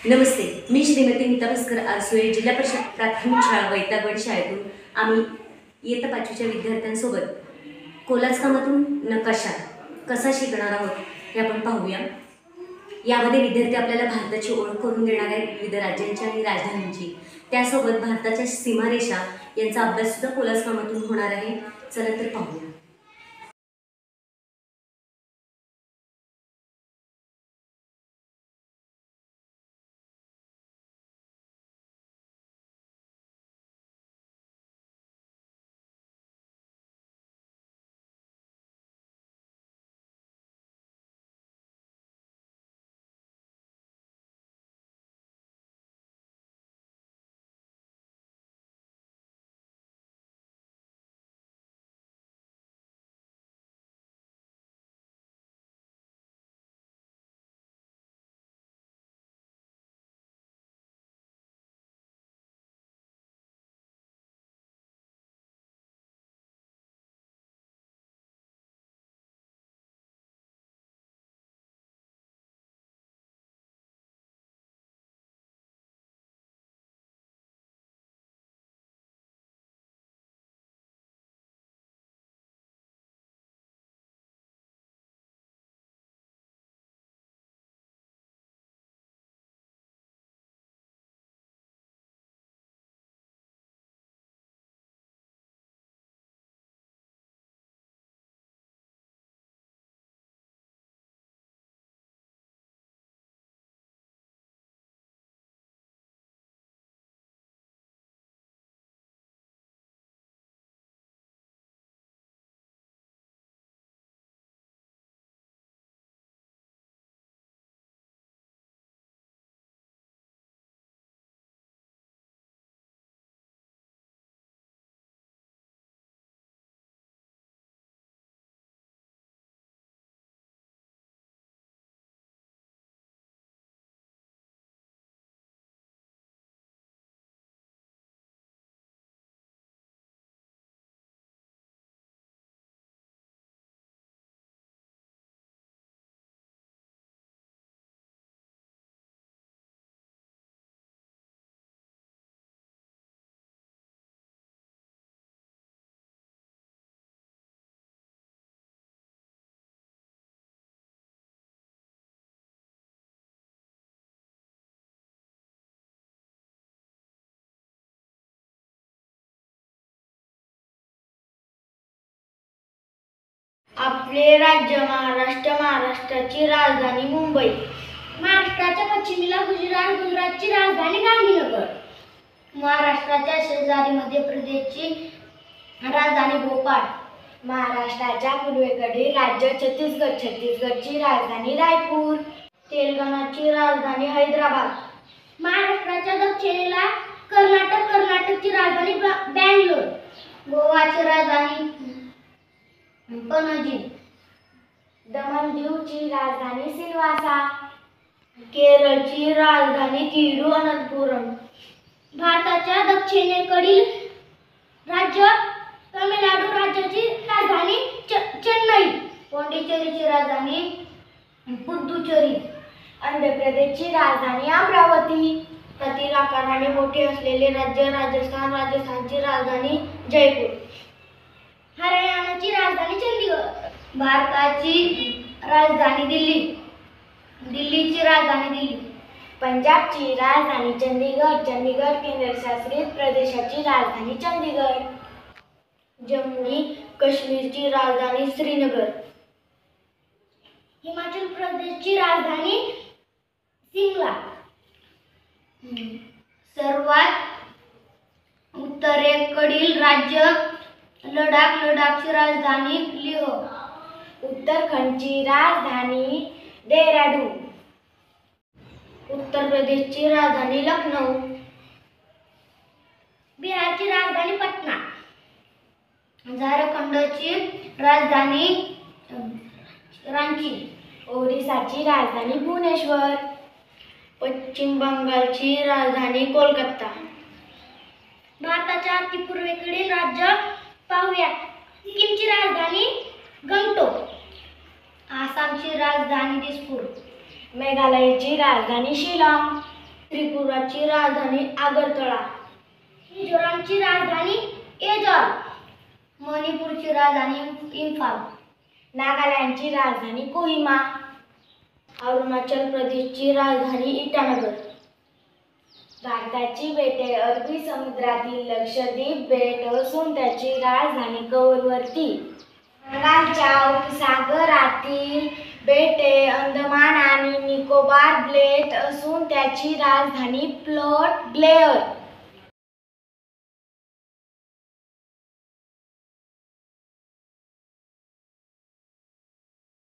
नमस्ते, मी श्रीमती नीता भास्कर आरसोळे, जिल्हा परिषद प्राथमिक शाळा वैतागवाडी शाळेतून आम्ही इयत्ता 5वीच्या विद्यार्थ्यांसोबत कोलाजकामातून नकाशा कसा शिकणार आहोत हे आपण पाहूया। यामध्ये विद्यार्थी आपल्याला भारताची ओळख करून देणार आहेत, विविध राज्यांची आणि राजधानींची। त्यासोबत भारताच्या सीमारेषा यांचा अभ्यास सुद्धा कोलाजकामातून होणार आहे। चला तर पाहूया। आपले राज्य महाराष्ट्र, महाराष्ट्राची राजधानी मुंबई, महाराष्ट्राच्या पश्चिमेला गुजरात, गुजरातची राजधानी गांधीनगर, महाराष्ट्राच्या शेजारी मध्य प्रदेशची राजधानी भोपाळ, महाराष्ट्राच्या पूर्वेकडील राज्य छत्तीसगड, छत्तीसगडची राजधानी रायपूर, तेलंगणाची राजधानी हैदराबाद, महाराष्ट्राच्या दक्षिणेला कर्नाटक, कर्नाटकची राजधानी बँगलोर, गोवाची राजधानी पणजी, दमण दीवची राजधानी सिल्वासा, केरळची राजधानी तिरुअनंतपुरम, भारताच्या दक्षिणेकडील राज्य तमिळनाडू राज्याची राजधानी चेन्नई, पांडिचेरीची राजधानी पुदुचेरी, आंध्र प्रदेशची राजधानी अमरावती, त्यातील आकाराने मोठे असलेले राज्य राजस्थान, राजस्थानची राजधानी जयपूर, हरियाणाची राजधानी चंदीगड, भारताची राजधानी दिल्ली, दिल्लीची राजधानी दिल्ली, पंजाबची राजधानी चंदीगड, चंदीगड केंद्रशासित प्रदेशाची राजधानी चंदीगड, जम्मू काश्मीरची राजधानी श्रीनगर, हिमाचल प्रदेशची राजधानी शिमला, सर्वात उत्तरेकडील राज्य लडाख, लडाखची राजधानी लेह, उत्तराखंडची राजधानी देहरादून, उत्तर प्रदेशची राजधानी लखनौ, बिहारची राजधानी पटना, झारखंडची राजधानी रांची, ओडिसाची राजधानी भुवनेश्वर, पश्चिम बंगालची राजधानी कोलकाता, भारताच्या अति पूर्वेकडील राज्य पाहूया। सिक्कीमची राजधानी गंगटोक, आसामची राजधानी दिसपूर, मेघालयाची राजधानी शिलाँग, त्रिपुराची राजधानी आगरतळा. मिझोरामची राजधानी एजॉल. मणिपूरची राजधानी इम्फाल. नागालँडची राजधानी कोहिमा. अरुणाचल प्रदेशची राजधानी इटानगर. भारताची बेटे अरबी समुद्रातील लक्षद्वीप बेट असून त्याची राजधानी कवरत्ती. बंगालच्या उपसागरातील बेटे अंदमान आणि निकोबार बेट असून त्याची राजधानी पोर्ट ब्लेअर.